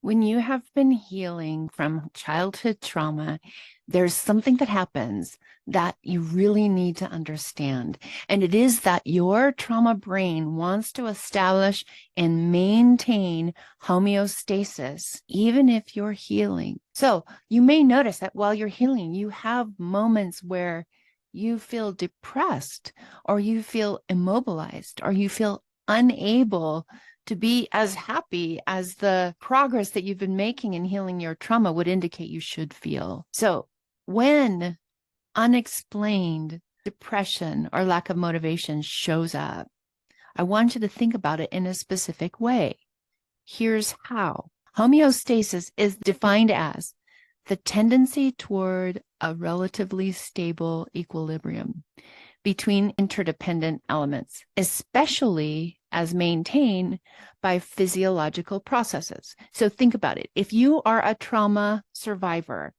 When you have been healing from childhood trauma, there's something that happens that you really need to understand. And it is that your trauma brain wants to establish and maintain homeostasis, even if you're healing. So you may notice that while you're healing, you have moments where you feel depressed, or you feel immobilized, or you feel unable to be as happy as the progress that you've been making in healing your trauma would indicate you should feel. So when unexplained depression or lack of motivation shows up, I want you to think about it in a specific way. Here's how. Homeostasis is defined as the tendency toward a relatively stable equilibrium between interdependent elements, especially as maintained by physiological processes. So think about it. If you are a trauma survivor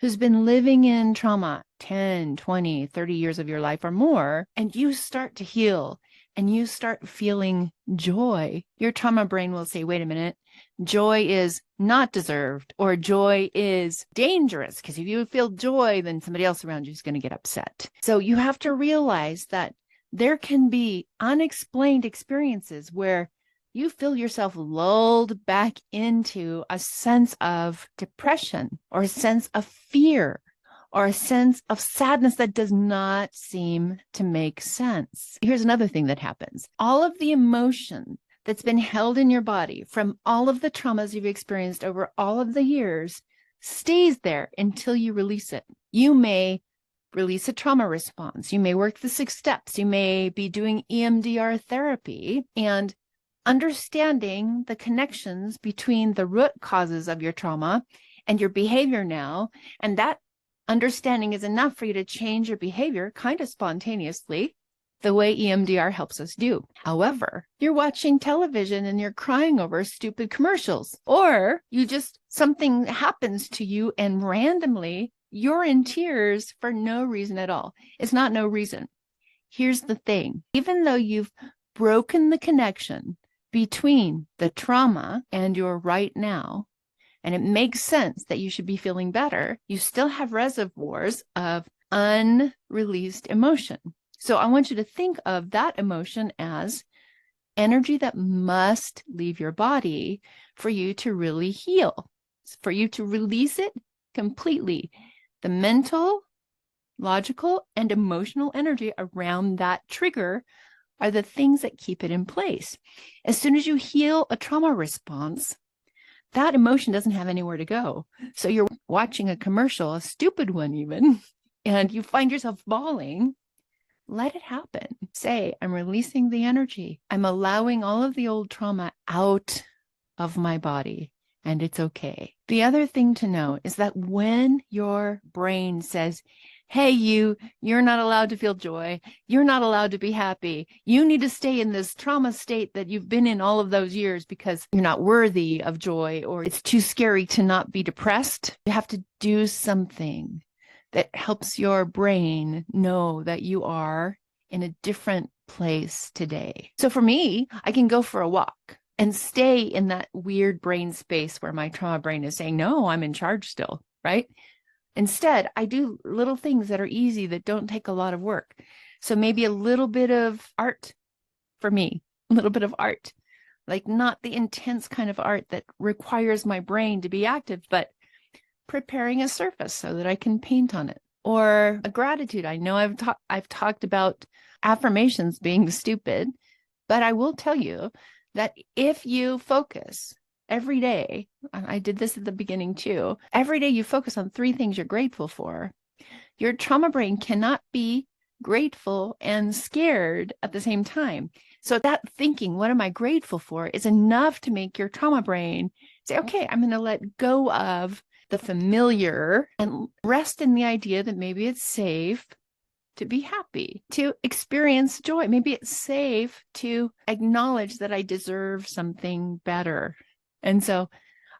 who's been living in trauma 10, 20, 30 years of your life or more, and you start to heal and you start feeling joy, your trauma brain will say, wait a minute, joy is not deserved, or joy is dangerous, because if you feel joy, then somebody else around you is going to get upset. So you have to realize that there can be unexplained experiences where you feel yourself lulled back into a sense of depression, or a sense of fear, or a sense of sadness that does not seem to make sense. Here's another thing that happens. All of the emotion that's been held in your body from all of the traumas you've experienced over all of the years stays there until you release it. You may release a trauma response. You may work the 6 steps. You may be doing EMDR therapy and understanding the connections between the root causes of your trauma and your behavior now. And that understanding is enough for you to change your behavior kind of spontaneously, the way EMDR helps us do. However, you're watching television and you're crying over stupid commercials, or something happens to you and randomly you're in tears for no reason at all. It's not no reason. Here's the thing. Even though you've broken the connection between the trauma and your right now, and it makes sense that you should be feeling better, you still have reservoirs of unreleased emotion. So I want you to think of that emotion as energy that must leave your body for you to really heal, for you to release it completely. The mental, logical, and emotional energy around that trigger are the things that keep it in place. As soon as you heal a trauma response, that emotion doesn't have anywhere to go. So you're watching a commercial, a stupid one even, and you find yourself bawling. Let it happen. Say, I'm releasing the energy. I'm allowing all of the old trauma out of my body, and it's okay. The other thing to know is that when your brain says, hey, you're not allowed to feel joy. You're not allowed to be happy. You need to stay in this trauma state that you've been in all of those years because you're not worthy of joy, or it's too scary to not be depressed. You have to do something that helps your brain know that you are in a different place today. So for me, I can go for a walk and stay in that weird brain space where my trauma brain is saying, no, I'm in charge still, right? Instead, I do little things that are easy, that don't take a lot of work. So maybe a little bit of art for me, a little bit of art, like not the intense kind of art that requires my brain to be active, but preparing a surface so that I can paint on it. Or a gratitude. I know I've talked about affirmations being stupid, but I will tell you that if you focus every day, I did this at the beginning too, every day you focus on 3 things you're grateful for, your trauma brain cannot be grateful and scared at the same time. So that thinking, what am I grateful for, is enough to make your trauma brain say, okay, I'm going to let go of the familiar and rest in the idea that maybe it's safe to be happy, to experience joy. Maybe it's safe to acknowledge that I deserve something better. And so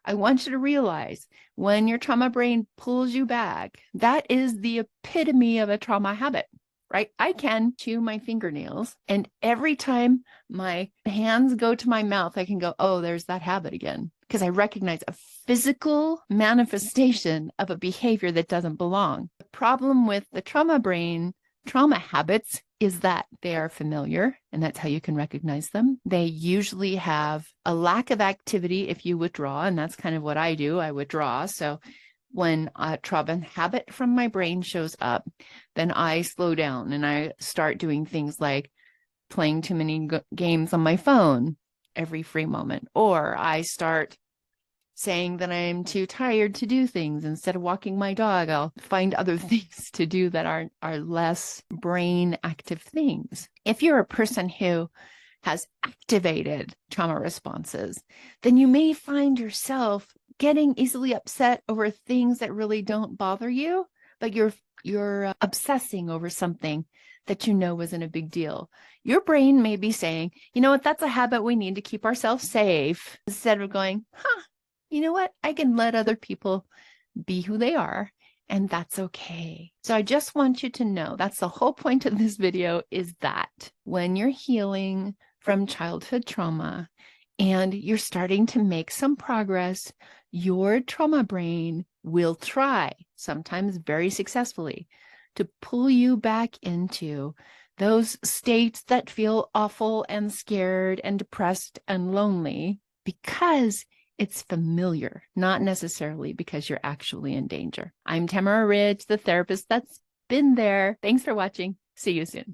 I want you to realize when your trauma brain pulls you back, that is the epitome of a trauma habit, right? I can chew my fingernails, and every time my hands go to my mouth, I can go, oh, there's that habit again. because I recognize a physical manifestation of a behavior that doesn't belong. The problem with the trauma brain, trauma habits, is that they are familiar, and that's how you can recognize them. They usually have a lack of activity if you withdraw, and that's kind of what I do. I withdraw. So when a trauma habit from my brain shows up, then I slow down and I start doing things like playing too many games on my phone every free moment, or I start saying that I'm too tired to do things. Instead of walking my dog, I'll find other things to do that are less brain active things. If you're a person who has activated trauma responses, then you may find yourself getting easily upset over things that really don't bother you, but you're obsessing over something that you know isn't a big deal. Your brain may be saying, you know what, that's a habit we need to keep ourselves safe, instead of going, you know what, I can let other people be who they are, and that's okay. So I just want you to know that's the whole point of this video, is that when you're healing from childhood trauma and you're starting to make some progress, your trauma brain will try, sometimes very successfully, to pull you back into those states that feel awful and scared and depressed and lonely, because it's familiar, not necessarily because you're actually in danger. I'm Tamara Ridge, the therapist that's been there. Thanks for watching. See you soon.